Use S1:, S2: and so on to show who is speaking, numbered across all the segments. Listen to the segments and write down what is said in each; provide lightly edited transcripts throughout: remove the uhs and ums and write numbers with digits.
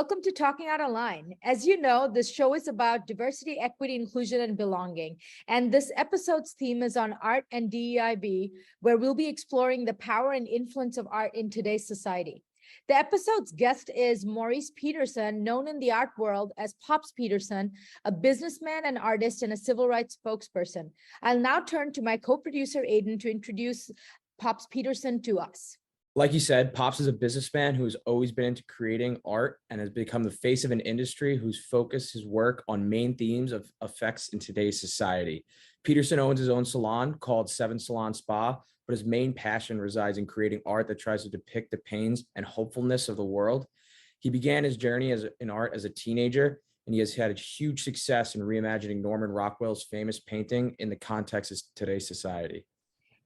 S1: welcome to Talking Out Online. As you know, this show is about diversity, equity, inclusion, and belonging. And this episode's theme is on art and DEIB, where we'll be exploring the power and influence of art in today's society. The episode's guest is Maurice Peterson, known in the art world as Pops Peterson, a businessman, an artist, and a civil rights spokesperson. I'll now turn to my co-producer, Aiden, to introduce Pops Peterson to us.
S2: Like you said, Pops is a businessman who has always been into creating art and has become the face of an industry who's focused his work on main themes of effects in today's society. Peterson owns his own salon called 7 Salon Spa, but his main passion resides in creating art that tries to depict the pains and hopefulness of the world. He began his journey in art as a teenager, and he has had a huge success in reimagining Norman Rockwell's famous painting in the context of today's society.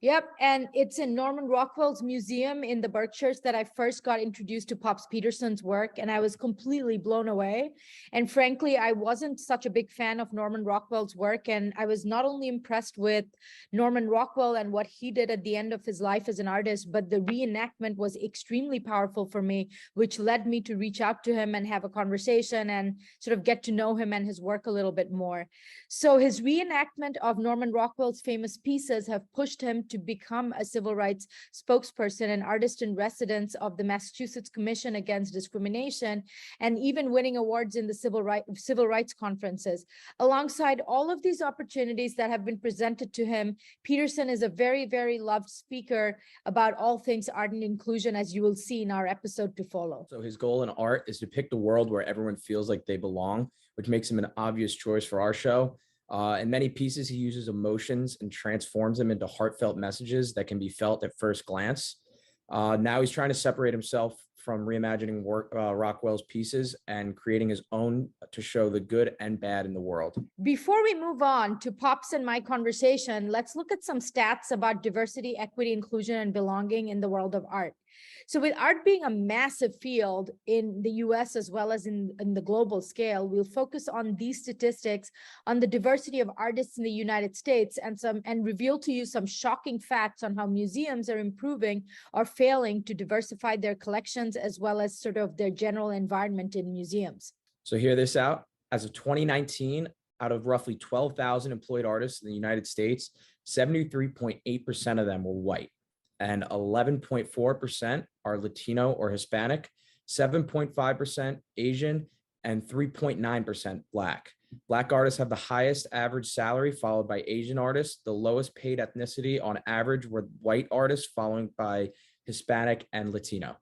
S1: Yep, and it's in Norman Rockwell's museum in the Berkshires that I first got introduced to Pops Peterson's work, and I was completely blown away. And frankly, I wasn't such a big fan of Norman Rockwell's work, and I was not only impressed with Norman Rockwell and what he did at the end of his life as an artist, but the reenactment was extremely powerful for me, which led me to reach out to him and have a conversation and sort of get to know him and his work a little bit more. So his reenactment of Norman Rockwell's famous pieces have pushed him to become a civil rights spokesperson and artist in residence of the Massachusetts Commission Against Discrimination, and even winning awards in the civil rights conferences. Alongside all of these opportunities that have been presented to him, Peterson is a very, very loved speaker about all things art and inclusion, as you will see in our episode to follow.
S2: So his goal in art is to depict a world where everyone feels like they belong, which makes him an obvious choice for our show. In many pieces, he uses emotions and transforms them into heartfelt messages that can be felt at first glance. Now he's trying to separate himself from reimagining Rockwell's pieces and creating his own to show the good and bad in the world.
S1: Before we move on to Pops and my conversation, let's look at some stats about diversity, equity, inclusion, and belonging in the world of art. So with art being a massive field in the US as well as in the global scale, we'll focus on these statistics on the diversity of artists in the United States and reveal to you some shocking facts on how museums are improving or failing to diversify their collections as well as sort of their general environment in museums.
S2: So hear this out. As of 2019, out of roughly 12,000 employed artists in the United States, 73.8% of them were white, and 11.4% are Latino or Hispanic, 7.5% Asian, and 3.9% Black. Black artists have the highest average salary, followed by Asian artists. The lowest paid ethnicity on average were white artists, followed by Hispanic and Latino.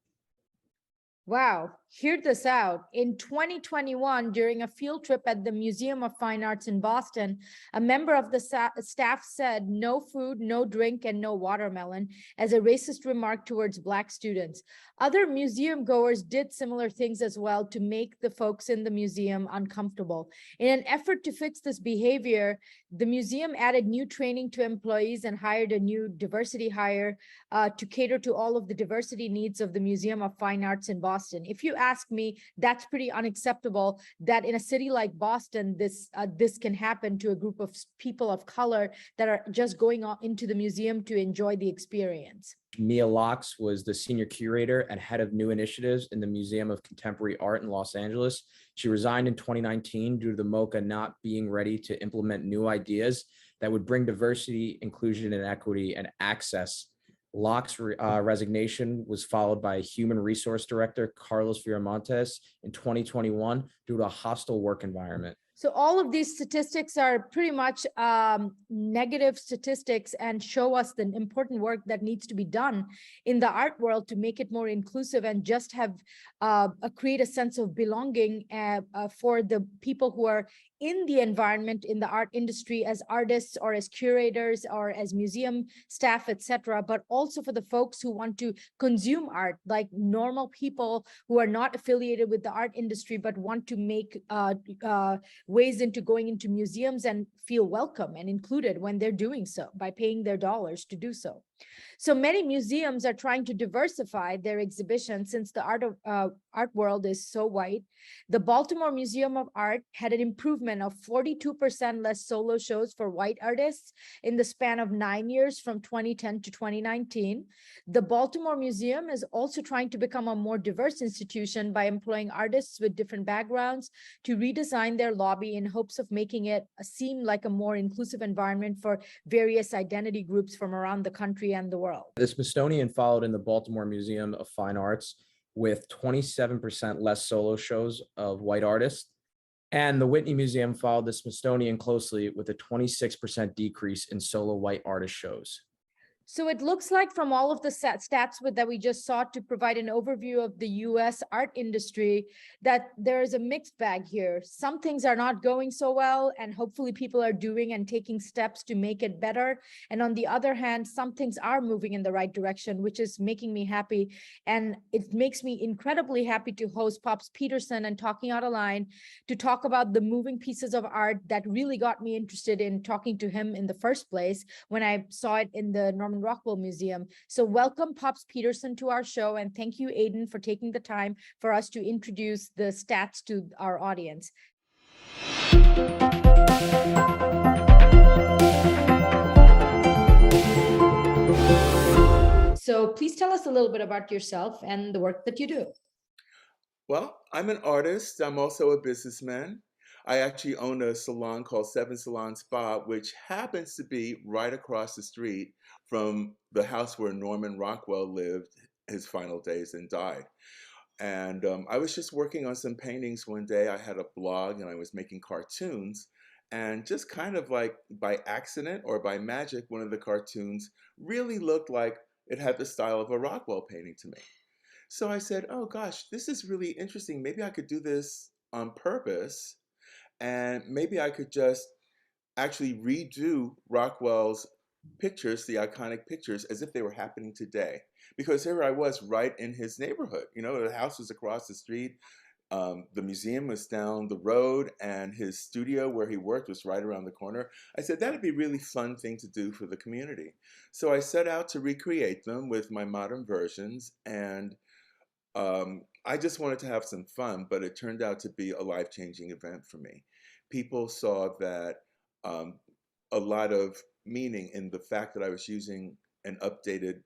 S1: Wow, hear this out. In 2021, during a field trip at the Museum of Fine Arts in Boston, a member of the staff said, "No food, no drink, and no watermelon," as a racist remark towards Black students. Other museum goers did similar things as well to make the folks in the museum uncomfortable. In an effort to fix this behavior, the museum added new training to employees and hired a new diversity hire to cater to all of the diversity needs of the Museum of Fine Arts in Boston. If you ask me, that's pretty unacceptable that in a city like Boston, this can happen to a group of people of color that are just going into the museum to enjoy the experience.
S2: Mia Locks was the senior curator and head of new initiatives in the Museum of Contemporary Art in Los Angeles. She resigned in 2019 due to the MoCA not being ready to implement new ideas that would bring diversity, inclusion, and equity and access. Locke's resignation was followed by Human Resource Director Carlos Viramontes in 2021 due to a hostile work environment.
S1: So all of these statistics are pretty much negative statistics and show us the important work that needs to be done in the art world to make it more inclusive and just have create a sense of belonging for the people who are in the environment in the art industry as artists or as curators or as museum staff, etc., but also for the folks who want to consume art, like normal people who are not affiliated with the art industry but want to make ways into going into museums and feel welcome and included when they're doing so by paying their dollars to do so. So many museums are trying to diversify their exhibition since the art world is so white. The Baltimore Museum of Art had an improvement of 42% less solo shows for white artists in the span of 9 years from 2010 to 2019. The Baltimore Museum is also trying to become a more diverse institution by employing artists with different backgrounds to redesign their lobby in hopes of making it seem like a more inclusive environment for various identity groups from around the country and the world.
S2: The Smithsonian followed in the Baltimore Museum of Fine Arts with 27% less solo shows of white artists. And the Whitney Museum followed the Smithsonian closely with a 26% decrease in solo white artist shows.
S1: So it looks like from all of the stats that we just saw to provide an overview of the US art industry, that there is a mixed bag here. Some things are not going so well, and hopefully people are doing and taking steps to make it better. And on the other hand, some things are moving in the right direction, which is making me happy. And it makes me incredibly happy to host Pops Peterson and Talking Out of Line to talk about the moving pieces of art that really got me interested in talking to him in the first place when I saw it in the Norman Rockwell Museum. So welcome Pops Peterson to our show, and thank you, Aiden, for taking the time for us to introduce the stats to our audience. So please tell us a little bit about yourself and the work that you do.
S3: Well, I'm an artist. I'm also a businessman. I actually own a salon called Seven Salon Spa, which happens to be right across the street from the house where Norman Rockwell lived his final days and died. And I was just working on some paintings one day. I had a blog and I was making cartoons. And just kind of like by accident or by magic, one of the cartoons really looked like it had the style of a Rockwell painting to me. So I said, oh gosh, this is really interesting. Maybe I could do this on purpose, and maybe I could just actually redo Rockwell's pictures, the iconic pictures, as if they were happening today. Because here I was right in his neighborhood. You know, the house was across the street. The museum was down the road, and his studio where he worked was right around the corner. I said, that'd be a really fun thing to do for the community. So I set out to recreate them with my modern versions, and I just wanted to have some fun, but it turned out to be a life-changing event for me. People saw that a lot of meaning in the fact that I was using an updated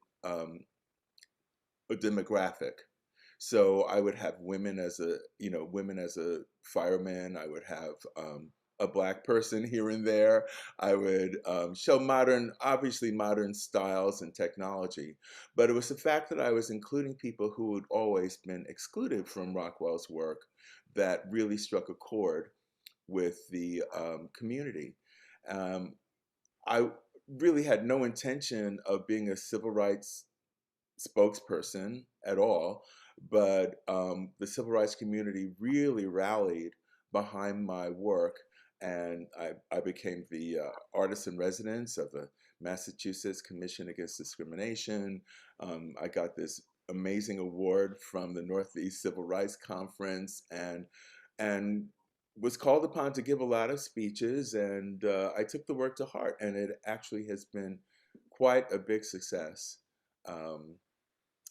S3: demographic. So I would have women as a fireman. I would have a Black person here and there. I would show obviously modern styles and technology. But it was the fact that I was including people who had always been excluded from Rockwell's work that really struck a chord with the community. I really had no intention of being a civil rights spokesperson at all, but the civil rights community really rallied behind my work, and I became the artist in residence of the Massachusetts Commission Against Discrimination. I got this amazing award from the Northeast Civil Rights Conference, and was called upon to give a lot of speeches, and I took the work to heart, and it actually has been quite a big success.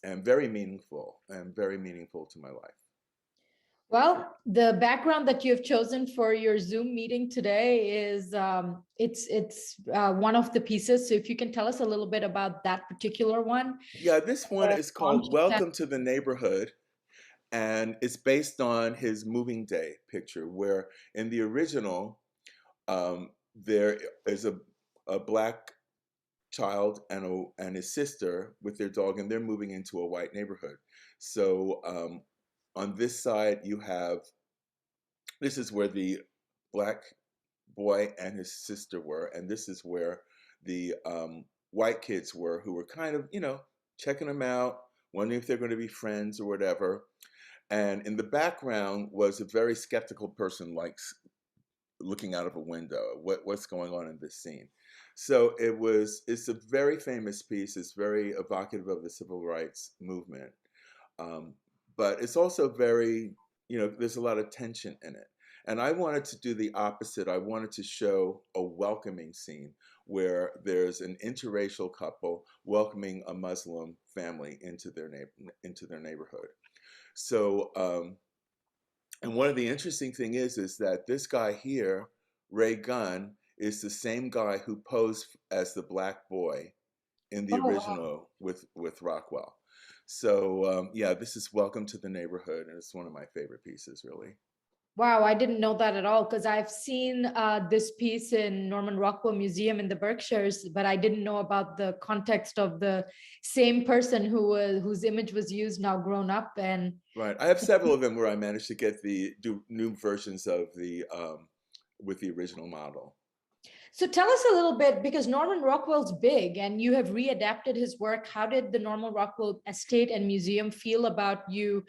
S3: And very meaningful to my life.
S1: Well, the background that you have chosen for your Zoom meeting today is it's one of the pieces. So if you can tell us a little bit about that particular one.
S3: Yeah, this one is called Welcome to the Neighborhood, and it's based on his moving day picture, where in the original there is a Black child and his sister with their dog, and they're moving into a white neighborhood. So on this side, this is where the Black boy and his sister were, and this is where the white kids were, who were kind of, checking them out, wondering if they're going to be friends or whatever. And in the background was a very skeptical person, like looking out of a window. What's going on in this scene? So it's a very famous piece. It's very evocative of the civil rights movement. But it's also very, there's a lot of tension in it. And I wanted to do the opposite. I wanted to show a welcoming scene where there's an interracial couple welcoming a Muslim family into their neighborhood. So, and one of the interesting thing is that this guy here, Ray Gunn, is the same guy who posed as the black boy in the
S1: Oh, wow.
S3: original with Rockwell. So yeah, this is Welcome to the Neighborhood, and it's one of my favorite pieces, really.
S1: Wow, I didn't know that at all because I've seen this piece in Norman Rockwell Museum in the Berkshires, but I didn't know about the context of the same person whose image was used now grown up. And
S3: Right. I have several of them where I managed to do new versions of the with the original model.
S1: so tell us a little bit, because Norman Rockwell's big and you have readapted his work. How did the Norman Rockwell Estate and Museum feel about you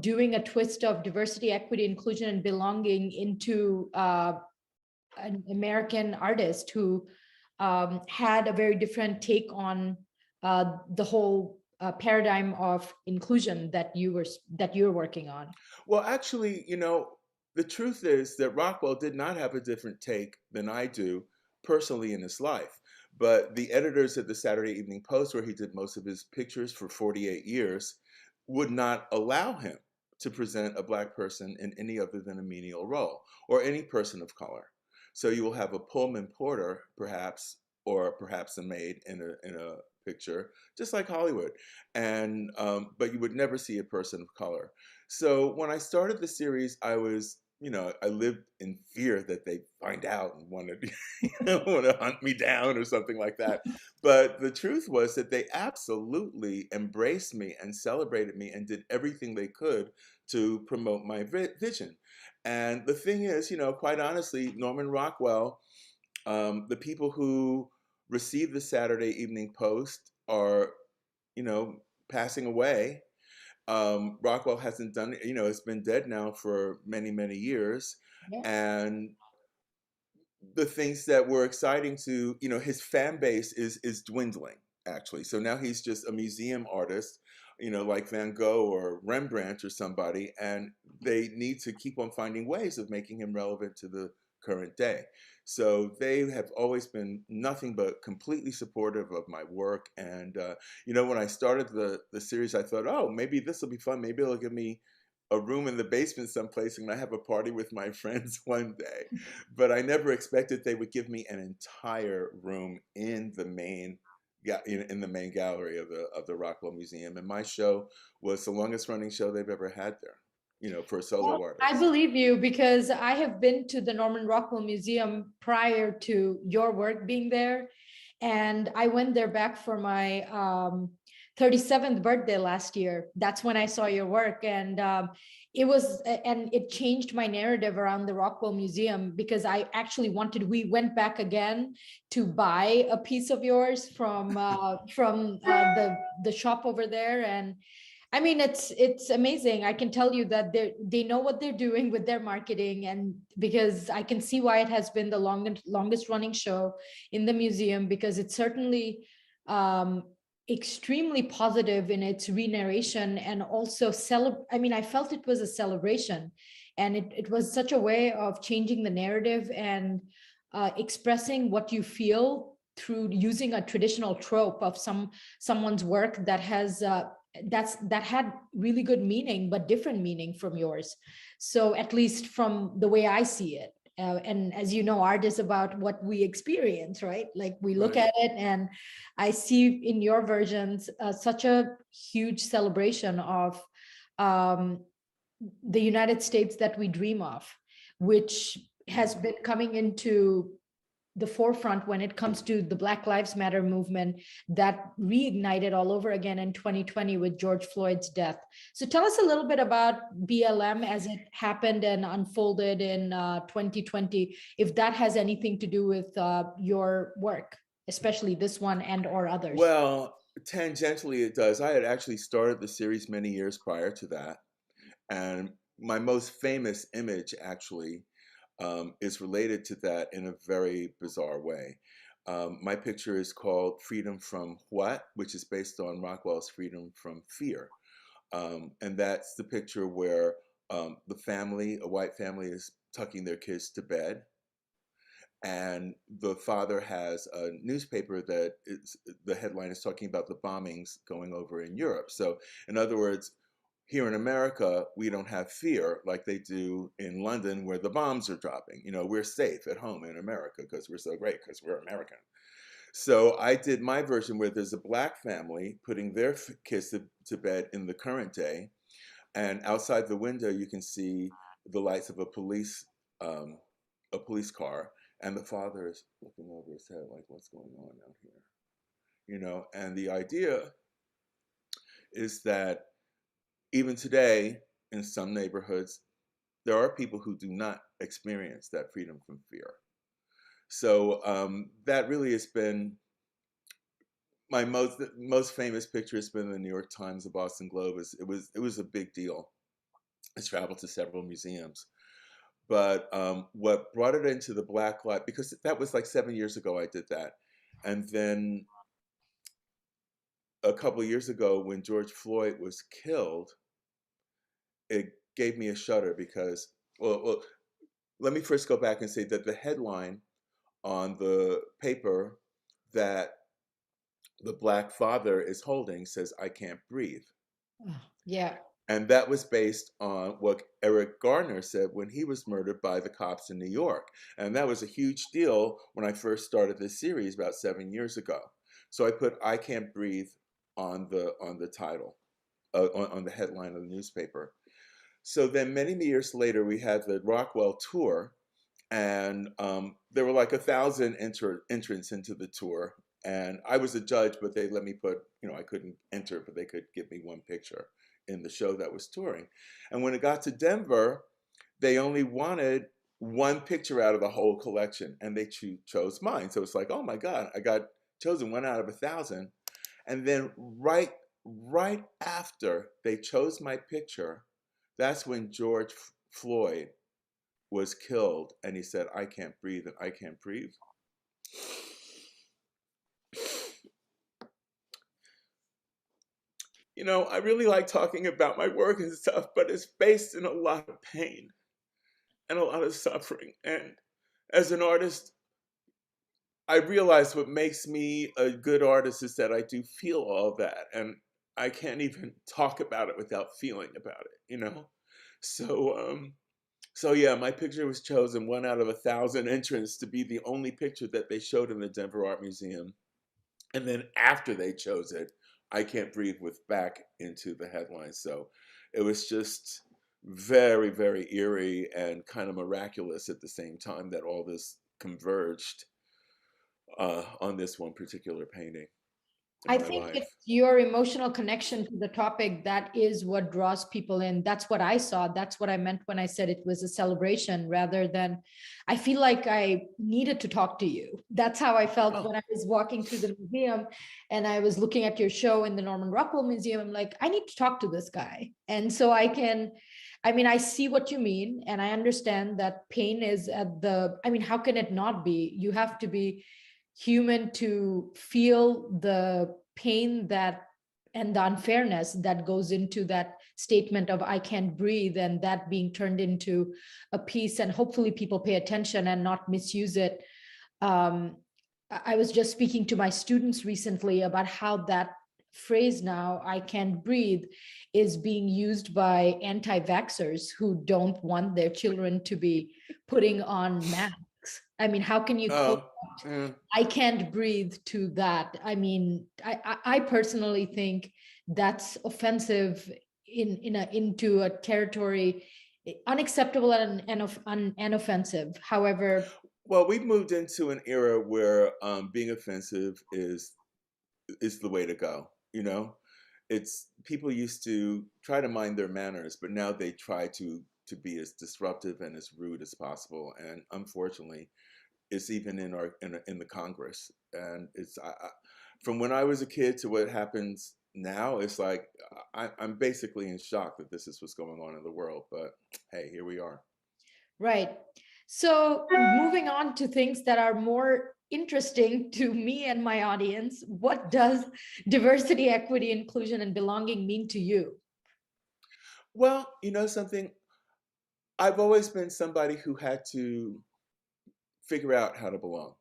S1: doing a twist of diversity, equity, inclusion, and belonging into an American artist who had a very different take on the whole paradigm of inclusion that you're working on?
S3: Well, actually, the truth is that Rockwell did not have a different take than I do personally in his life. But the editors at the Saturday Evening Post, where he did most of his pictures for 48 years, would not allow him to present a black person in any other than a menial role, or any person of color. So you will have a Pullman porter, perhaps, or perhaps a maid in a picture, just like Hollywood, and but you would never see a person of color. So when I started the series, I was, I lived in fear that they'd find out and want to hunt me down or something like that. But the truth was that they absolutely embraced me and celebrated me and did everything they could to promote my vision. And the thing is, quite honestly, Norman Rockwell, the people who receive the Saturday Evening Post are, passing away. Rockwell hasn't done it, it's been dead now for many, many years.
S1: Yeah.
S3: And the things that were exciting to, his fan base is dwindling, actually. So now he's just a museum artist, like Van Gogh or Rembrandt or somebody, and they need to keep on finding ways of making him relevant to the current day. So they have always been nothing but completely supportive of my work. And when I started the series, I thought, oh, maybe this will be fun. Maybe it'll give me a room in the basement someplace and I have a party with my friends one day. But I never expected they would give me an entire room in the main gallery of the Rockwell Museum. And my show was the longest running show they've ever had there, for a solo
S1: Well,
S3: artist.
S1: I believe you because I have been to the Norman Rockwell Museum prior to your work being there. And I went there back for my 37th birthday last year. That's when I saw your work. And it changed my narrative around the Rockwell Museum because I actually we went back again to buy a piece of yours from the shop over there. And I mean, it's amazing. I can tell you that they know what they're doing with their marketing, and because I can see why it has been the longest running show in the museum, because it's certainly extremely positive in its re-narration, and also I mean, I felt it was a celebration, and it was such a way of changing the narrative and expressing what you feel through using a traditional trope of someone's work that has that had really good meaning, but different meaning from yours. So at least from the way I see it. And as you know, art is about what we experience, right? Like we look
S3: Right.
S1: at it, and I see in your versions such a huge celebration of the United States that we dream of, which has been coming into the forefront when it comes to the Black Lives Matter movement that reignited all over again in 2020 with George Floyd's death. So tell us a little bit about BLM as it happened and unfolded in 2020, if that has anything to do with your work, especially this one and or others.
S3: Well, tangentially it does. I had actually started the series many years prior to that. And my most famous image actually is related to that in a very bizarre way. My picture is called Freedom from What, which is based on Rockwell's Freedom from Fear. And that's the picture where the family, a white family, is tucking their kids to bed. And the father has a newspaper that the headline is talking about the bombings going over in Europe. So, in other words, here in America, we don't have fear like they do in London where the bombs are dropping. You know, we're safe at home in America because we're so great because we're American. So I did my version where there's a black family putting their kids to bed in the current day. And outside the window, you can see the lights of a police car, and the father is looking over his head like, "What's going on out here?" You know. And the idea is that even today, in some neighborhoods, there are people who do not experience that freedom from fear. So that really has been my most famous picture. Has been the New York Times, the Boston Globe. It was a big deal. It's traveled to several museums. But what brought it into the black light, because that was like 7 years ago I did that. And then a couple of years ago when George Floyd was killed, it gave me a shudder because, well, let me first go back and say that the headline on the paper that the black father is holding says, "I can't breathe."
S1: Yeah.
S3: And that was based on what Eric Garner said when he was murdered by the cops in New York. And that was a huge deal when I first started this series about 7 years ago. So I put "I can't breathe" on the title, on the headline of the newspaper. So then many years later, we had the Rockwell tour, and there were like 1,000 entrants into the tour. And I was a judge, but they let me put, I couldn't enter, but they could give me one picture in the show that was touring. And when it got to Denver, they only wanted one picture out of the whole collection, and they chose mine. So it's like, oh my God, I got chosen one out of 1,000. And then right after they chose my picture, that's when George Floyd was killed, and he said, "I can't breathe," and "I can't breathe." I really like talking about my work and stuff, but it's based in a lot of pain and a lot of suffering. And as an artist, I realize what makes me a good artist is that I do feel all that, and I can't even talk about it without feeling about it. So yeah, my picture was chosen one out of 1,000 entrants to be the only picture that they showed in the Denver Art Museum. And then after they chose it, "I Can't Breathe" was back into the headlines. So it was just very, very eerie and kind of miraculous at the same time that all this converged on this one particular painting in
S1: I
S3: my
S1: think
S3: life.
S1: it's your emotional connection to the topic that is what draws people in. That's what I saw. That's what I meant when I said it was a celebration rather than, I feel like I needed to talk to you. That's how I felt when I was walking through the museum and I was looking at your show in the Norman Rockwell Museum. I'm like, I need to talk to this guy. And so I see what you mean. And I understand that pain is how can it not be? You have to be human to feel the pain and the unfairness that goes into that statement of "I can't breathe," and that being turned into a piece, and hopefully people pay attention and not misuse it. I was just speaking to my students recently about how that phrase now, "I can't breathe," is being used by anti-vaxxers who don't want their children to be putting on masks. How can you quote "I can't breathe" to that? I personally think that's offensive into a territory unacceptable and offensive. However,
S3: Well, we've moved into an era where being offensive is the way to go. It's people used to try to mind their manners, but now they try to be as disruptive and as rude as possible. And unfortunately, it's even in the Congress. And it's from when I was a kid to what happens now. It's like I'm basically in shock that this is what's going on in the world. But hey, here we are.
S1: right. So moving on to things that are more interesting to me and my audience, what does diversity, equity, inclusion, and belonging mean to you?
S3: Well, something, I've always been somebody who had to figure out how to belong.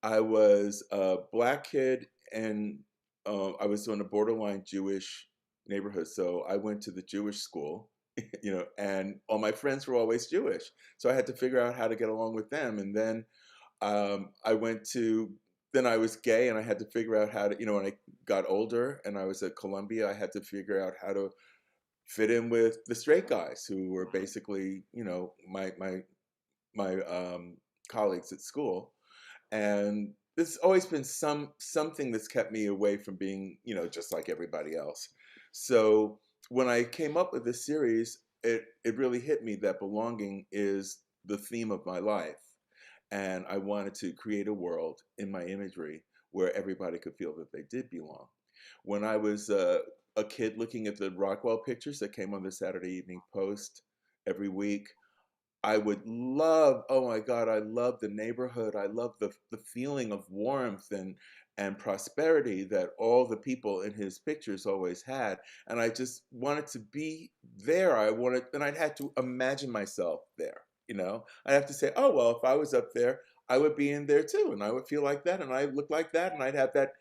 S3: I was a black kid, and I was in a borderline Jewish neighborhood. So I went to the Jewish school, and all my friends were always Jewish. So I had to figure out how to get along with them. And then I went to, then I was gay, and I had to figure out how to, when I got older and I was at Columbia, I had to figure out how to fit in with the straight guys who were basically, my colleagues at school. And there's always been something that's kept me away from being, just like everybody else. So when I came up with this series, it really hit me that belonging is the theme of my life. And I wanted to create a world in my imagery where everybody could feel that they did belong. When I was a kid looking at the Rockwell pictures that came on the Saturday Evening Post every week, I would love, oh my God, I love the neighborhood. I love the feeling of warmth and prosperity that all the people in his pictures always had. And I just wanted to be there. And I'd had to imagine myself there, I'd have to say, oh, well, if I was up there, I would be in there too. And I would feel like that. And I look like that. And I'd have that,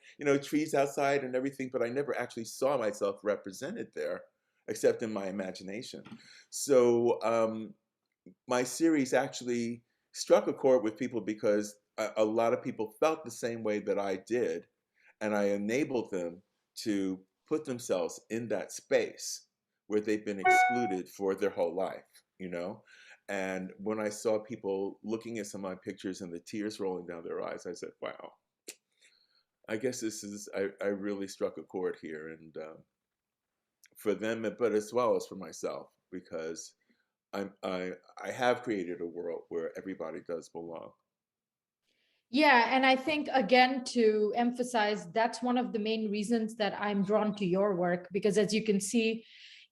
S3: trees outside and everything. But I never actually saw myself represented there, except in my imagination. So, my series actually struck a chord with people because a lot of people felt the same way that I did, and I enabled them to put themselves in that space where they've been excluded for their whole life. And when I saw people looking at some of my pictures and the tears rolling down their eyes, I said, wow, I guess I really struck a chord here, and for them, but as well as for myself, because I have created a world where everybody does belong.
S1: Yeah, and I think again to emphasize that's one of the main reasons that I'm drawn to your work, because as you can see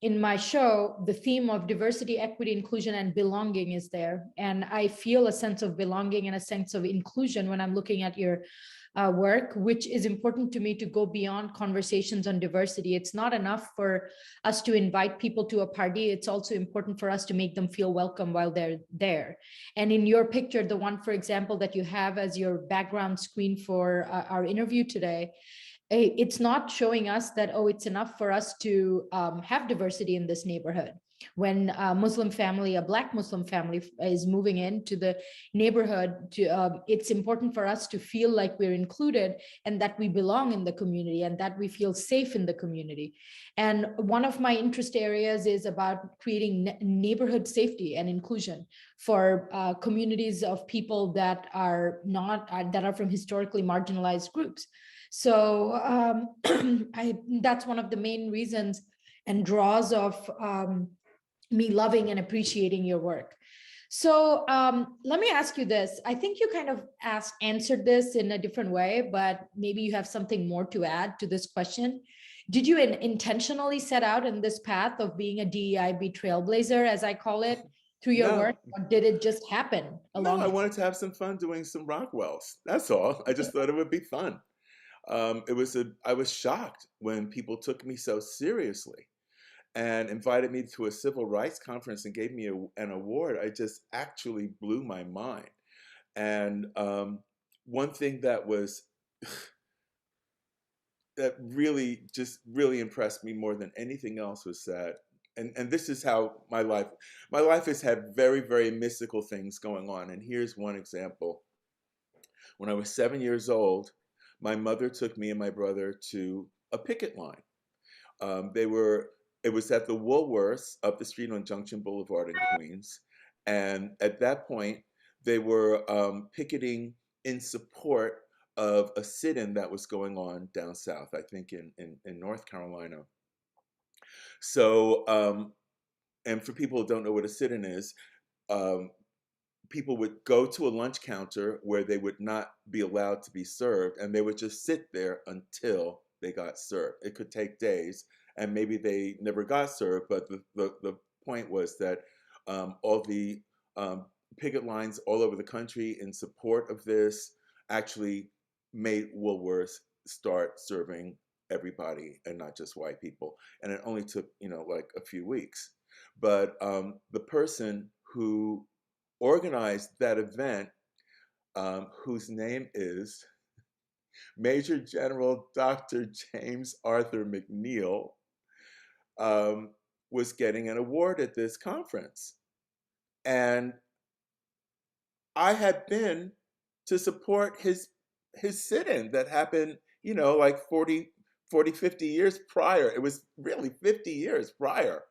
S1: in my show, the theme of diversity, equity, inclusion, and belonging is there. And I feel a sense of belonging and a sense of inclusion when I'm looking at your work, which is important to me to go beyond conversations on diversity. It's not enough for us to invite people to a party. It's also important for us to make them feel welcome while they're there. And in your picture, the one, for example, that you have as your background screen for our interview today, it's not showing us that, oh, it's enough for us to have diversity in this neighborhood. When a Muslim family, a Black Muslim family is moving into the neighborhood, it's important for us to feel like we're included and that we belong in the community and that we feel safe in the community. And one of my interest areas is about creating neighborhood safety and inclusion for communities of people that are not, that are from historically marginalized groups. So that's one of the main reasons and draws of me loving and appreciating your work. So let me ask you this. I think you kind of answered this in a different way, but maybe you have something more to add to this question. Did you intentionally set out in this path of being a DEIB trailblazer, as I call it, through your
S3: No,
S1: work, or did it just happen
S3: no,
S1: along?
S3: I wanted to have some fun doing some Rockwells. That's all. I just thought it would be fun. I was shocked when people took me so seriously and invited me to a civil rights conference and gave me an award. I just actually blew my mind. And one thing that really impressed me more than anything else was that, and this is how my life has had very, very mystical things going on. And here's one example. When I was 7 years old, my mother took me and my brother to a picket line. It was at the Woolworths up the street on Junction Boulevard in Queens. And at that point, they were picketing in support of a sit-in that was going on down south, I think in North Carolina. So, and for people who don't know what a sit-in is, um, people would go to a lunch counter where they would not be allowed to be served, and they would just sit there until they got served. It could take days, and maybe they never got served, but the point was that all the picket lines all over the country in support of this actually made Woolworths start serving everybody and not just white people. And it only took, like a few weeks. But the person who organized that event, whose name is Major General Dr. James Arthur McNeil, um, was getting an award at this conference. And I had been to support his sit-in that happened, like 50 years prior. It was really 50 years prior.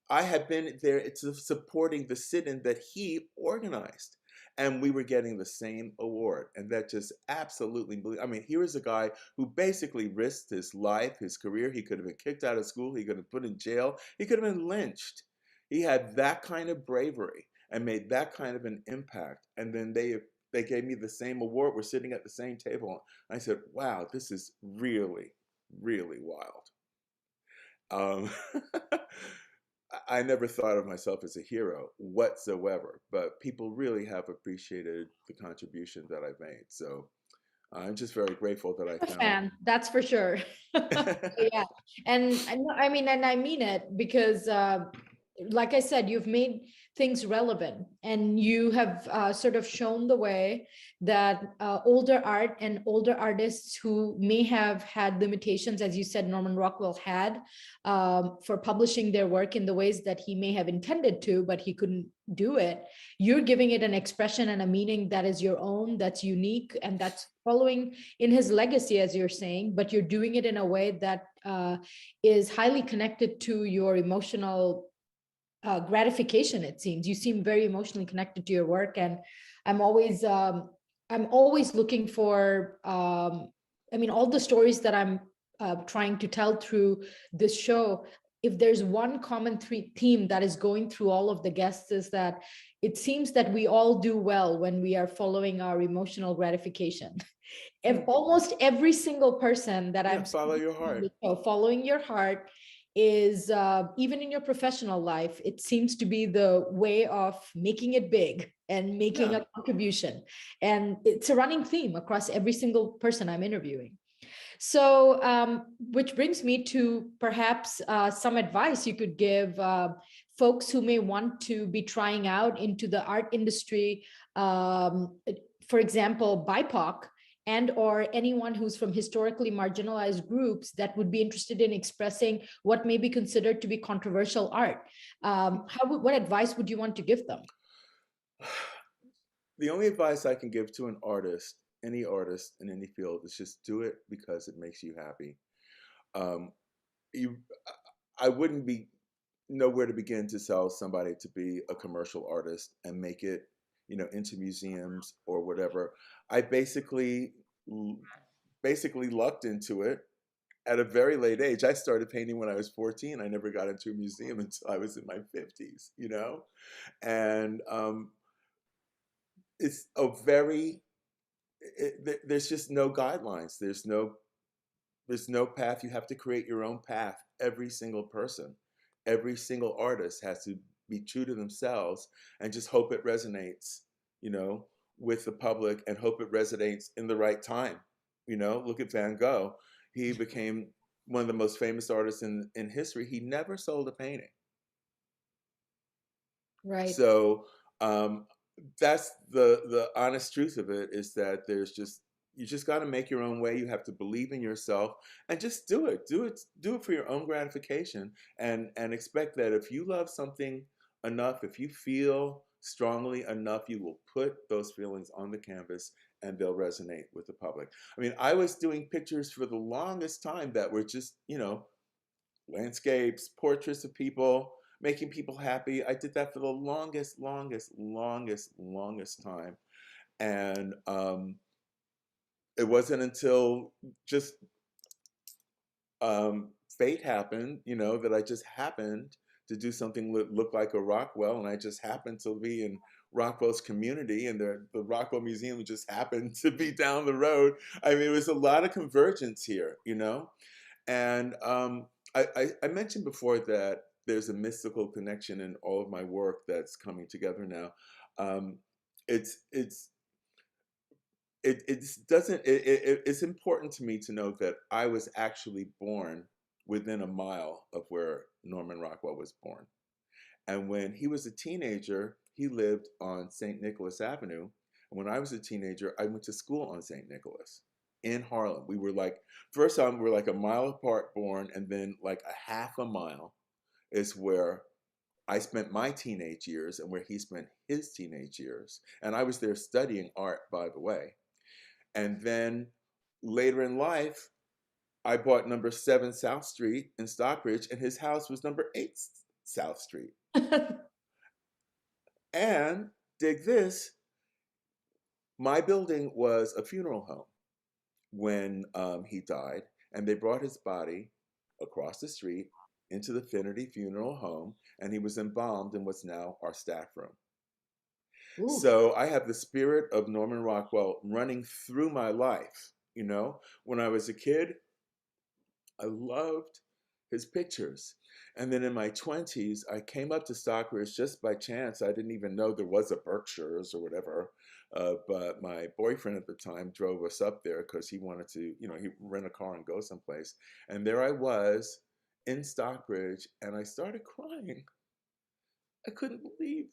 S3: I had been there supporting the sit-in that he organized. And we were getting the same award. And that just absolutely blew. I mean, here is a guy who basically risked his life, his career. He could have been kicked out of school. He could have been put in jail. He could have been lynched. He had that kind of bravery and made that kind of an impact. And then they gave me the same award. We're sitting at the same table. I said, wow, this is really, really wild. Um, I never thought of myself as a hero whatsoever, but people really have appreciated the contribution that I've made. So I'm just very grateful that I
S1: A
S3: found.
S1: fan, that's for sure. Yeah, and I mean, and I mean it because, like I said, you've made things relevant, and you have sort of shown the way that older art and older artists who may have had limitations, as you said, Norman Rockwell had, for publishing their work in the ways that he may have intended to, but he couldn't do it. You're giving it an expression and a meaning that is your own, that's unique, and that's following in his legacy, as you're saying, but you're doing it in a way that is highly connected to your emotional gratification. It seems you seem very emotionally connected to your work, and I'm always looking for I mean, all the stories that I'm trying to tell through this show, if there's one common theme that is going through all of the guests, is that it seems that we all do well when we are following our emotional gratification. If almost every single person that I'm
S3: follow your heart.
S1: Following your heart is, even in your professional life, it seems to be the way of making it big and making a contribution. And it's a running theme across every single person I'm interviewing. So, which brings me to perhaps some advice you could give folks who may want to be trying out into the art industry, for example, BIPOC, and or anyone who's from historically marginalized groups that would be interested in expressing what may be considered to be controversial art. What advice would you want to give them?
S3: The only advice I can give to an artist, any artist in any field, is just do it because it makes you happy. I wouldn't know where to begin to tell somebody to be a commercial artist and make it, into museums or whatever. I basically lucked into it at a very late age. I started painting when I was 14. I never got into a museum until I was in my 50s, and it's a very, there's just no guidelines. There's no path. You have to create your own path. Every single person, every single artist has to be true to themselves and just hope it resonates, with the public, and hope it resonates in the right time. Look at Van Gogh. He became one of the most famous artists in history. He never sold a painting.
S1: Right.
S3: So that's the honest truth of it, is that you just got to make your own way. You have to believe in yourself and just do it for your own gratification, and expect that if you love something enough, if you feel strongly enough, you will put those feelings on the canvas and they'll resonate with the public. I mean, I was doing pictures for the longest time that were just, landscapes, portraits of people, making people happy. I did that for the longest time. And it wasn't until just fate happened, that I just happened to do something that looked like a Rockwell, and I just happened to be in Rockwell's community, and the Rockwell Museum just happened to be down the road. I mean, it was a lot of convergence here, and I mentioned before that there's a mystical connection in all of my work that's coming together now. It's important to me to note that I was actually born within a mile of where Norman Rockwell was born. And when he was a teenager, he lived on St. Nicholas Avenue. And when I was a teenager, I went to school on St. Nicholas in Harlem. We were like, first time we were like a mile apart born, and then like a half a mile is where I spent my teenage years and where he spent his teenage years. And I was there studying art, by the way. And then later in life, I bought number 7 South Street in Stockbridge, and his house was number 8 South Street. And dig this, my building was a funeral home when he died, and they brought his body across the street into the Finnerty Funeral Home, and he was embalmed in what's now our staff room.
S1: Ooh.
S3: So I have the spirit of Norman Rockwell running through my life. You know, when I was a kid, I loved his pictures. And then in my 20s, I came up to Stockbridge just by chance. I didn't even know there was a Berkshire's or whatever. But my boyfriend at the time drove us up there because he wanted to, you know, he rent a car and go someplace. And there I was in Stockbridge, and I started crying. I couldn't believe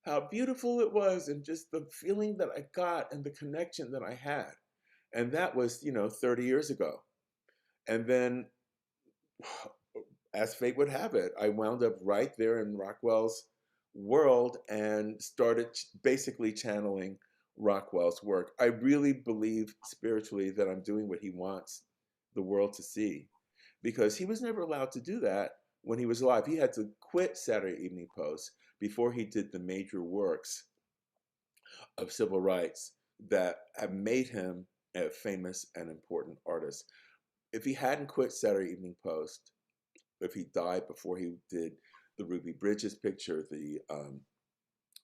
S3: how beautiful it was, and just the feeling that I got and the connection that I had. And that was, you know, 30 years ago. And then, as fate would have it, I wound up right there in Rockwell's world and started basically channeling Rockwell's work. I really believe spiritually that I'm doing what he wants the world to see, because he was never allowed to do that when he was alive. He had to quit Saturday Evening Post before he did the major works of civil rights that have made him a famous and important artist. If he hadn't quit Saturday Evening Post, if he died before he did the Ruby Bridges picture, the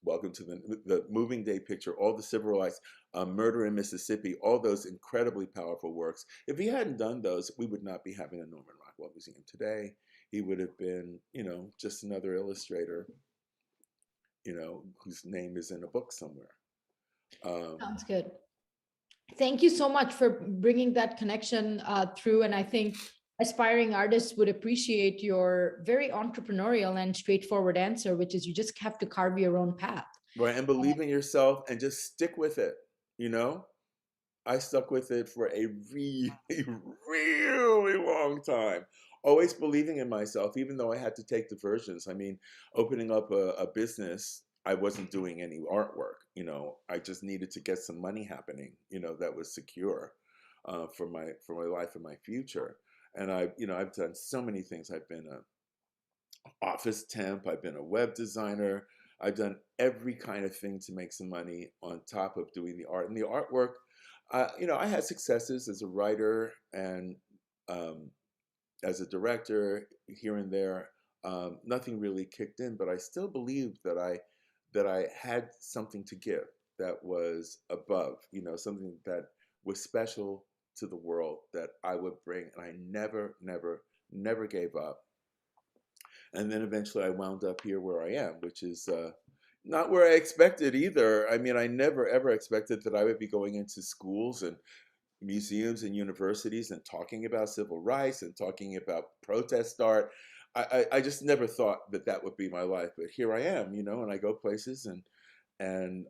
S3: Welcome to the Moving Day picture, all the civil rights, Murder in Mississippi, all those incredibly powerful works. If he hadn't done those, we would not be having a Norman Rockwell Museum today. He would have been, you know, just another illustrator, you know, whose name is in a book somewhere.
S1: Sounds good. Thank you so much for bringing that connection through. And I think aspiring artists would appreciate your very entrepreneurial and straightforward answer, which is you just have to carve your own path.
S3: Right, and believe in yourself and just stick with it, you know? I stuck with it for a really, really long time. Always believing in myself, even though I had to take diversions. I mean, opening up a business, I wasn't doing any artwork, you know. I just needed to get some money happening, you know, that was secure for my life and my future. And I've done so many things. I've been an office temp. I've been a web designer. I've done every kind of thing to make some money on top of doing the art. And the artwork, you know, I had successes as a writer and as a director here and there. Nothing really kicked in, but I still believed that I had something to give that was above, you know, something that was special to the world that I would bring. And I never, never, never gave up. And then eventually I wound up here where I am, which is not where I expected either. I mean, I never, ever expected that I would be going into schools and museums and universities and talking about civil rights and talking about protest art. I just never thought that that would be my life, but here I am, you know, and I go places and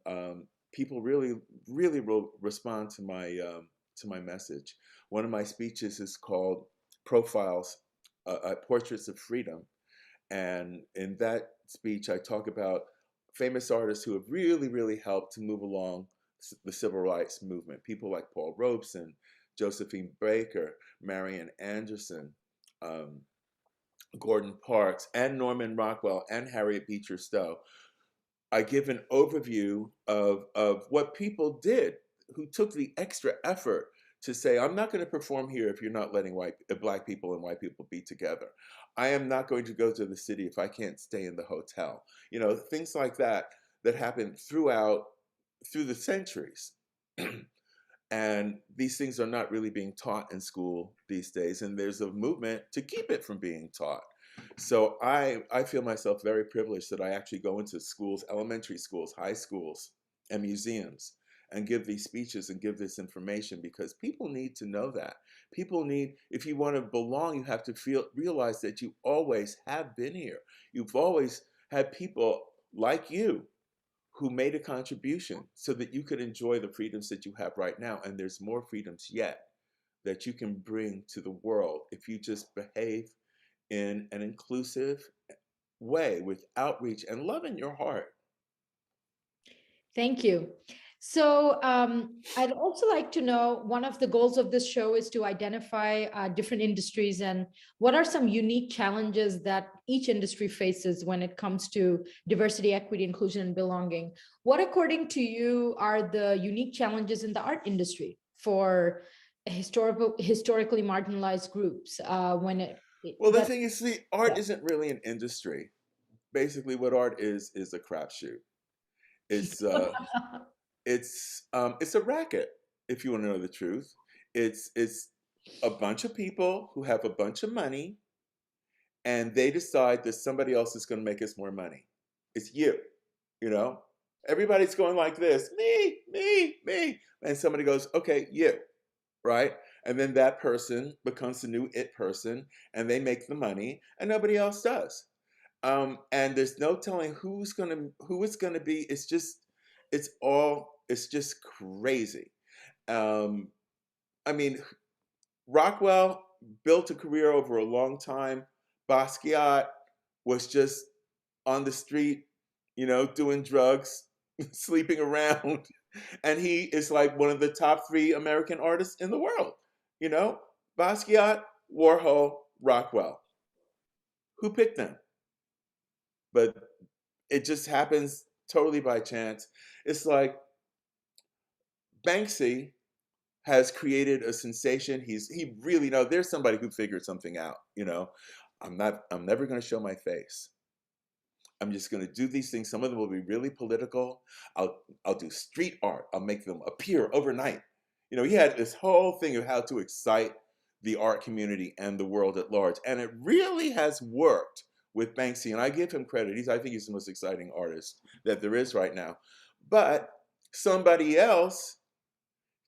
S3: people really, really will respond to my message. One of my speeches is called Profiles, Portraits of Freedom. And in that speech, I talk about famous artists who have really, really helped to move along the civil rights movement. People like Paul Robeson, Josephine Baker, Marian Anderson, Gordon Parks, and Norman Rockwell, and Harriet Beecher Stowe. I give an overview of what people did who took the extra effort to say, I'm not going to perform here if you're not letting black people and white people be together. I am not going to go to the city if I can't stay in the hotel. You know, things like that happened through the centuries. And these things are not really being taught in school these days. And there's a movement to keep it from being taught. So I feel myself very privileged that I actually go into schools, elementary schools, high schools, and museums and give these speeches and give this information, because people need to know that. People need, if you want to belong, you have to realize that you always have been here. You've always had people like you who made a contribution so that you could enjoy the freedoms that you have right now. And there's more freedoms yet that you can bring to the world if you just behave in an inclusive way with outreach and love in your heart.
S1: Thank you. So I'd also like to know, one of the goals of this show is to identify different industries, and what are some unique challenges that each industry faces when it comes to diversity, equity, inclusion, and belonging. What, according to you, are the unique challenges in the art industry for historically marginalized groups when
S3: Well, the thing is, see, art isn't really an industry. Basically, what art is a crapshoot. It's it's a racket, if you want to know the truth. It's a bunch of people who have a bunch of money, and they decide that somebody else is going to make us more money. It's you, you know. Everybody's going like this, me, me, me, and somebody goes, okay, you, right? And then that person becomes the new it person, and they make the money, and nobody else does. And there's no telling who it's gonna be. It's just crazy. Um, I mean, Rockwell built a career over a long time. Basquiat was just on the street, you know, doing drugs, sleeping around, and he is like one of the top 3 American artists in the world. You know, Basquiat, Warhol, Rockwell. Who picked them? But it just happens totally by chance. It's like Banksy has created a sensation. He really, you know, there's somebody who figured something out, you know. I'm never going to show my face. I'm just going to do these things. Some of them will be really political. I'll do street art. I'll make them appear overnight. You know, he had this whole thing of how to excite the art community and the world at large. And it really has worked with Banksy. And I give him credit. I think he's the most exciting artist that there is right now. But somebody else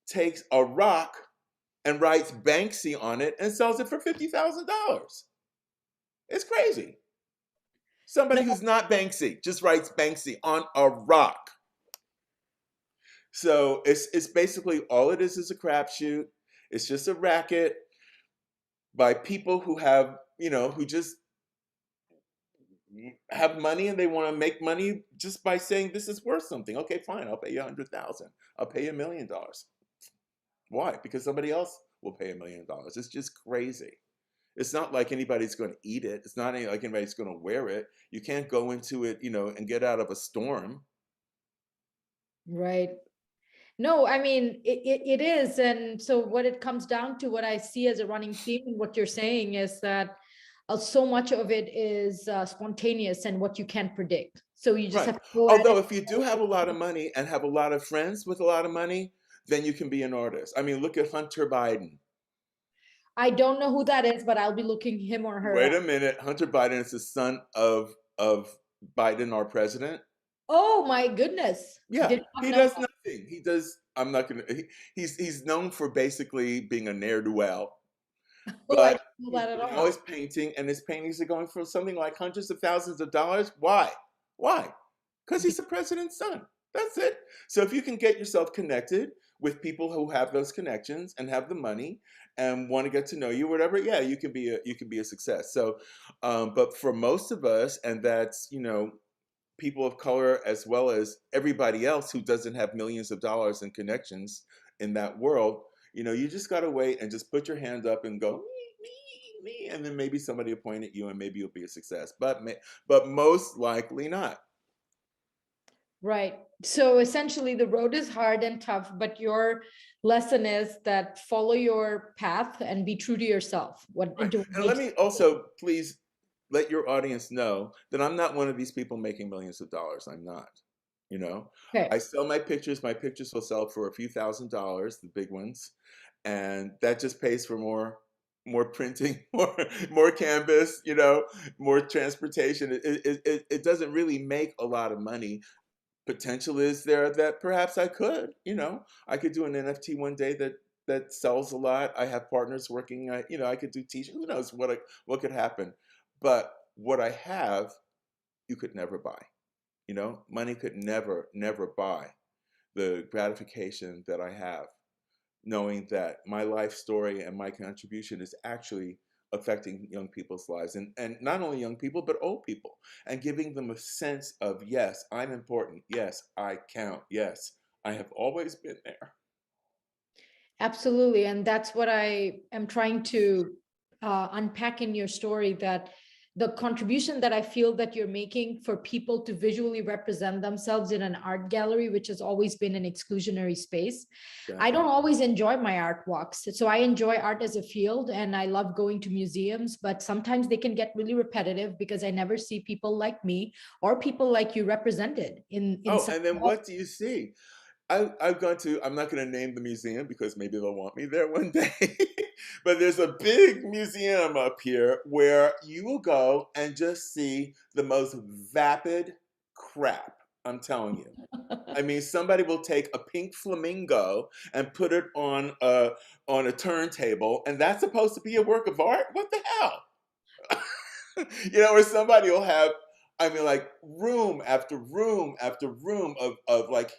S3: takes a rock and writes Banksy on it and sells it for $50,000. It's crazy. Somebody who's not Banksy just writes Banksy on a rock. So it's basically, all it is a crapshoot. It's just a racket by people who have, you know, who just have money, and they want to make money just by saying this is worth something. Okay, fine, I'll pay you $100,000. I'll pay you $1 million. Why? Because somebody else will pay $1 million. It's just crazy. It's not like anybody's going to eat it. It's not like anybody's going to wear it. You can't go into it, you know, and get out of a storm.
S1: Right. No, I mean, it is. And so what it comes down to, what I see as a running theme in what you're saying, is that so much of it is spontaneous and what you can't predict. So you just
S3: Right.
S1: have to go at
S3: Although
S1: it.
S3: if you do have a lot of money and have a lot of friends with a lot of money, then you can be an artist. I mean, look at Hunter Biden.
S1: I don't know who that is, but I'll be looking him or her
S3: Wait
S1: up.
S3: a minute. Hunter Biden is the son of Biden, our president.
S1: Oh my goodness.
S3: Yeah,
S1: Did not
S3: he
S1: know
S3: does
S1: that.
S3: nothing. He does. I'm not gonna. He's known for basically being a ne'er do well,
S1: Oh, I
S3: but
S1: didn't know that at
S3: now
S1: all.
S3: he's painting, and his paintings are going for something like hundreds of thousands of dollars. Why? Why? Because he's the president's son. That's it. So if you can get yourself connected with people who have those connections and have the money and want to get to know you, whatever, yeah, you can be a success. So, but for most of us, and that's, you know, people of color as well as everybody else who doesn't have millions of dollars in connections in that world, you know, you just got to wait and just put your hand up and go me, and then maybe somebody will point at you and maybe you'll be a success. But most likely not.
S1: Right. So essentially, the road is hard and tough, but your lesson is that follow your path and be true to yourself. What
S3: Right.
S1: do
S3: And let me also please let your audience know that I'm not one of these people making millions of dollars. I'm not. You know,
S1: Okay.
S3: I sell my pictures. My pictures will sell for a few $1,000s, the big ones, and that just pays for more printing, more canvas, you know, more transportation. It doesn't really make a lot of money. Potential is there that perhaps I could, you know, I could do an NFT one day that sells a lot. I have partners working. You know, I could do t-shirts. Who knows what could happen? But what I have, you could never buy. You know, money could never buy the gratification that I have, knowing that my life story and my contribution is actually affecting young people's lives, and not only young people, but old people, and giving them a sense of, yes, I'm important. Yes, I count. Yes, I have always been there.
S1: Absolutely. And that's what I am trying to unpack in your story, that the contribution that I feel that you're making for people to visually represent themselves in an art gallery, which has always been an exclusionary space. I
S3: Exactly.
S1: don't always enjoy my art walks. So I enjoy art as a field and I love going to museums, but sometimes they can get really repetitive because I never see people like me or people like you represented in
S3: Oh,
S1: some.
S3: and then what do you see? I've gone to, I'm not going to name the museum because maybe they'll want me there one day, but there's a big museum up here where you will go and just see the most vapid crap. I'm telling you. I mean, somebody will take a pink flamingo and put it on a turntable, and that's supposed to be a work of art? What the hell? You know, or somebody will have, I mean, like room after room after room of like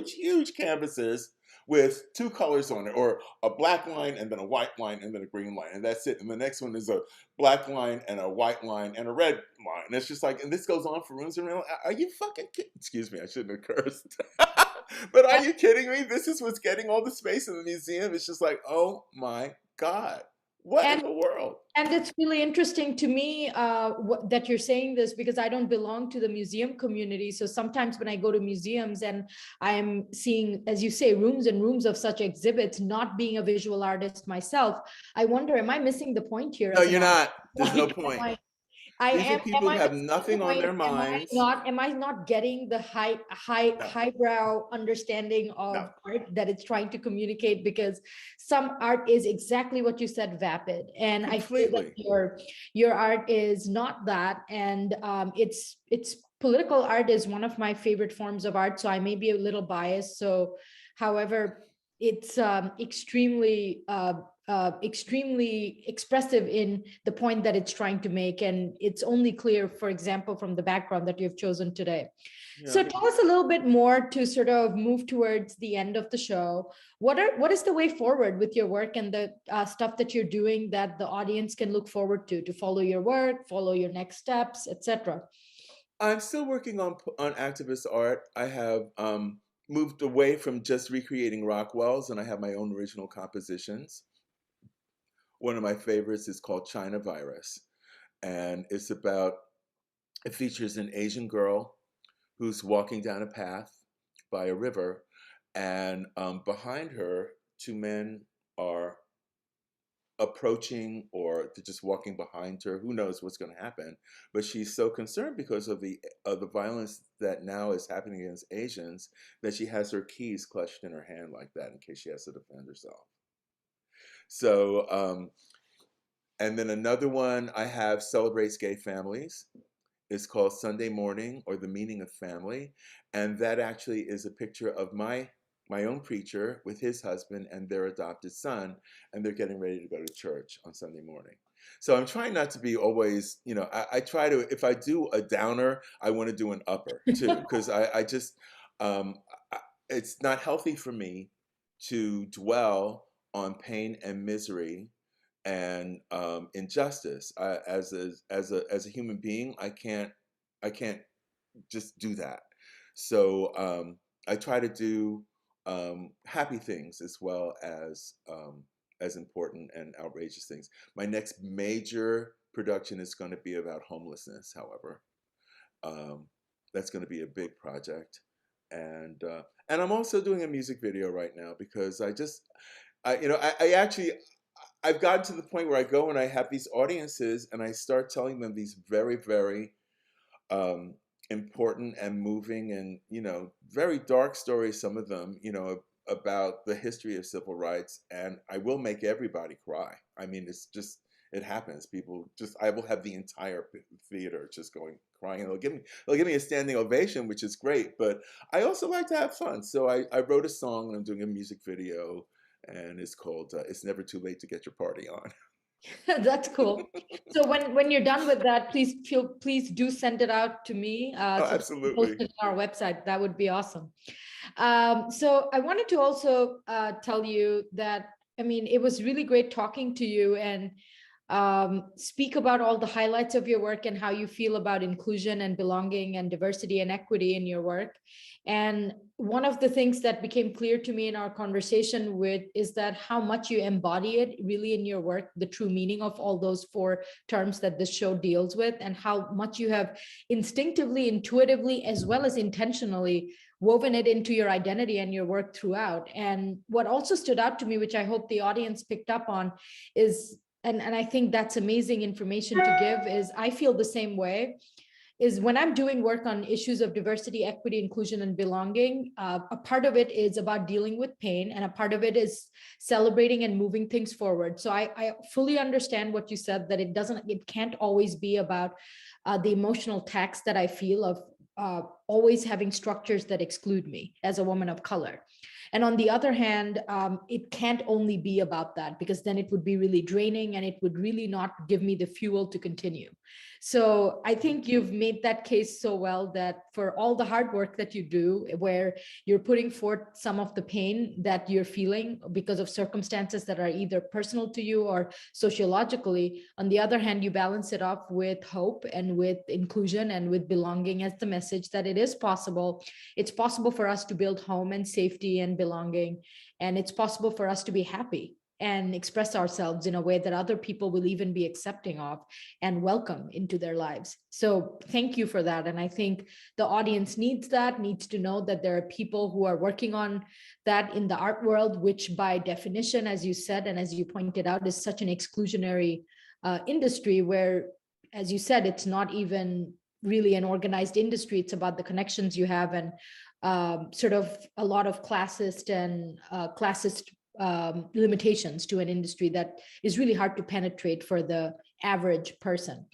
S3: huge canvases with two colors on it, or a black line and then a white line and then a green line, and that's it. And the next one is a black line and a white line and a red line. And it's just like, and this goes on for rooms and rooms. Are you fucking kidding? Excuse me, I shouldn't have cursed. But are you kidding me? This is what's getting all the space in the museum. It's just like, oh my God, what in
S1: And
S3: the world?
S1: And it's really interesting to me that you're saying this, because I don't belong to the museum community. So sometimes when I go to museums and I'm seeing, as you say, rooms and rooms of such exhibits, not being a visual artist myself, I wonder, am I missing the point here
S3: No,
S1: as an
S3: you're
S1: artist?
S3: not. There's no
S1: Like,
S3: point. These are
S1: am
S3: people who
S1: I
S3: have
S1: missing the
S3: nothing on
S1: point?
S3: their minds.
S1: Am I not getting the
S3: No,
S1: highbrow understanding
S3: no,
S1: of art that it's trying to communicate? Because some art is exactly what you said, vapid, and I feel that
S3: completely.
S1: your art is not that, and it's political art is one of my favorite forms of art, so I may be a little biased. So, however, it's extremely expressive in the point that it's trying to make, and it's only clear, for example, from the background that you've chosen today. So
S3: Yeah.
S1: tell us a little bit more to sort of move towards the end of the show. What is the way forward with your work and the stuff that you're doing that the audience can look forward to follow your work, follow your next steps, etc.?
S3: I'm still working on activist art. I have moved away from just recreating Rockwells, and I have my own original compositions. One of my favorites is called China Virus, and it features an Asian girl who's walking down a path by a river, and behind her, two men are approaching, or they're just walking behind her. Who knows what's going to happen? But she's so concerned because of the violence that now is happening against Asians, that she has her keys clutched in her hand like that in case she has to defend herself. So, and then another one I have celebrates gay families. It's called Sunday Morning, or the Meaning of Family, and that actually is a picture of my own preacher with his husband and their adopted son, and they're getting ready to go to church on Sunday morning. So I'm trying not to be always, you know, I try to, if I do a downer, I want to do an upper too, because I just, um, I, it's not healthy for me to dwell on pain and misery and injustice. As a human being, I can't just do that. So I try to do happy things as well as important and outrageous things. My next major production is going to be about homelessness. However, um, that's going to be a big project, and I'm also doing a music video right now because I actually I've gotten to the point where I go and I have these audiences and I start telling them these very um, important and moving and very dark stories. Some of them, about the history of civil rights, and I will make everybody cry. I mean, it's just it happens. People just I will have the entire theater just going crying, and they'll give me a standing ovation, which is great. But I also like to have fun, so I wrote a song and I'm doing a music video, and it's called "It's Never Too Late to Get Your Party On."
S1: That's cool. So when you're done with that, please do send it out to me.
S3: Oh,
S1: So we can post
S3: absolutely.
S1: it on our website. That would be awesome. So I wanted to also tell you that, I mean, it was really great talking to you and speak about all the highlights of your work and how you feel about inclusion and belonging and diversity and equity in your work. And one of the things that became clear to me in our conversation with is that how much you embody it really in your work, the true meaning of all those four terms that this show deals with, and how much you have instinctively, intuitively, as well as intentionally woven it into your identity and your work throughout. And what also stood out to me, which I hope the audience picked up on, is and I think that's amazing information to give, is I feel the same way, is when I'm doing work on issues of diversity, equity, inclusion, and belonging, a part of it is about dealing with pain, and a part of it is celebrating and moving things forward. So I fully understand what you said, that it can't always be about the emotional tax that I feel of always having structures that exclude me as a woman of color. And on the other hand, it can't only be about that, because then it would be really draining and it would really not give me the fuel to continue. So I think you've made that case so well, that for all the hard work that you do, where you're putting forth some of the pain that you're feeling because of circumstances that are either personal to you or sociologically, on the other hand, you balance it up with hope and with inclusion and with belonging as the message that it is possible. It's possible for us to build home and safety and belonging, and it's possible for us to be happy and express ourselves in a way that other people will even be accepting of and welcome into their lives. So thank you for that. And I think the audience needs to know that there are people who are working on that in the art world, which by definition, as you said, and as you pointed out, is such an exclusionary industry where, as you said, it's not even really an organized industry. It's about the connections you have, and sort of a lot of classist limitations to an industry that is really hard to penetrate for the average person.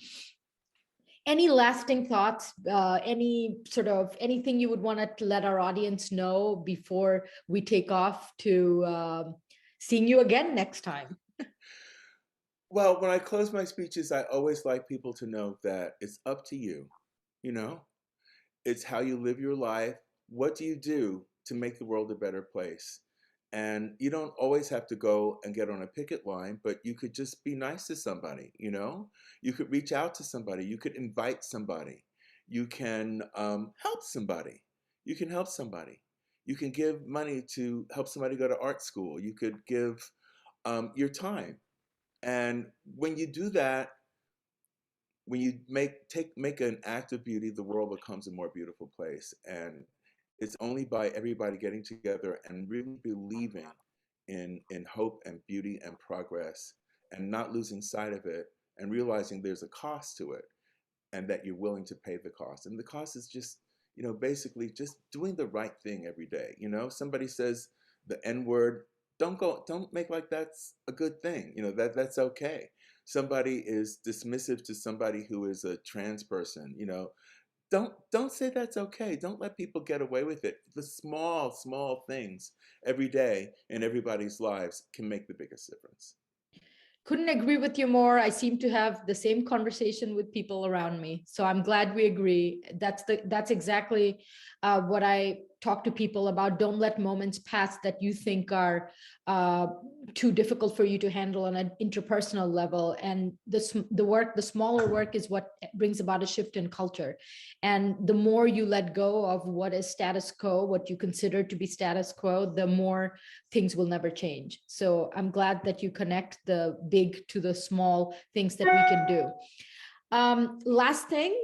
S1: Any lasting thoughts, anything you would want to let our audience know before we take off to seeing you again next time?
S3: Well, when I close my speeches, I always like people to know that it's up to you. You know, it's how you live your life. What do you do to make the world a better place? And you don't always have to go and get on a picket line, but you could just be nice to somebody, you know? You could reach out to somebody. You could invite somebody. You can help somebody. You can help somebody. You can give money to help somebody go to art school. You could give your time. And when you do that, when you make an act of beauty, the world becomes a more beautiful place. And it's only by everybody getting together and really believing in hope and beauty and progress, and not losing sight of it, and realizing there's a cost to it, and that you're willing to pay the cost. And the cost is just, basically just doing the right thing every day. Somebody says the N word, don't make like that's a good thing. That's okay. Somebody is dismissive to somebody who is a trans person, don't say that's okay. Don't let people get away with it. The small things every day in everybody's lives can make the biggest difference.
S1: Couldn't agree with you more. I seem to have the same conversation with people around me. So I'm glad we agree. That's exactly what I talk to people about. Don't let moments pass that you think are too difficult for you to handle on an interpersonal level. And the smaller work is what brings about a shift in culture. And the more you let go of what is status quo, what you consider to be status quo, the more things will never change. So I'm glad that you connect the big to the small things that we can do. Last thing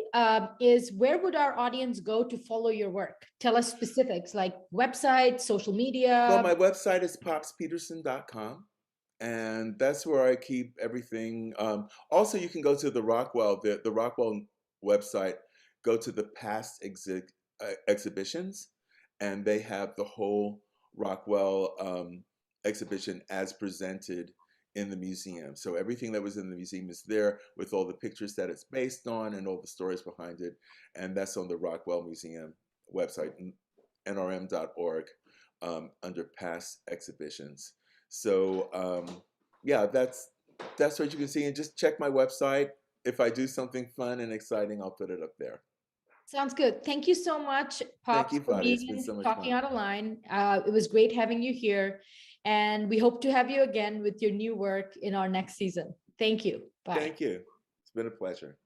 S1: is, where would our audience go to follow your work? Tell us specifics, like website, social media.
S3: Well, my website is popspeterson.com, and that's where I keep everything. Also, you can go to the Rockwell website, go to the past exhibitions, and they have the whole Rockwell exhibition as presented in the museum. So everything that was in the museum is there, with all the pictures that it's based on and all the stories behind it. And that's on the Rockwell Museum website, nrm.org, under past exhibitions. So yeah, that's what you can see. And just check my website. If I do something fun and exciting, I'll put it up there.
S1: Sounds good. Thank you so much,
S3: Thank
S1: Pops,
S3: you,
S1: for
S3: Vadi.
S1: being
S3: It's been
S1: in
S3: so much
S1: Talking
S3: fun.
S1: Out of Line. It was great having you here. And we hope to have you again with your new work in our next season. Thank you. Bye.
S3: Thank you. It's been a pleasure.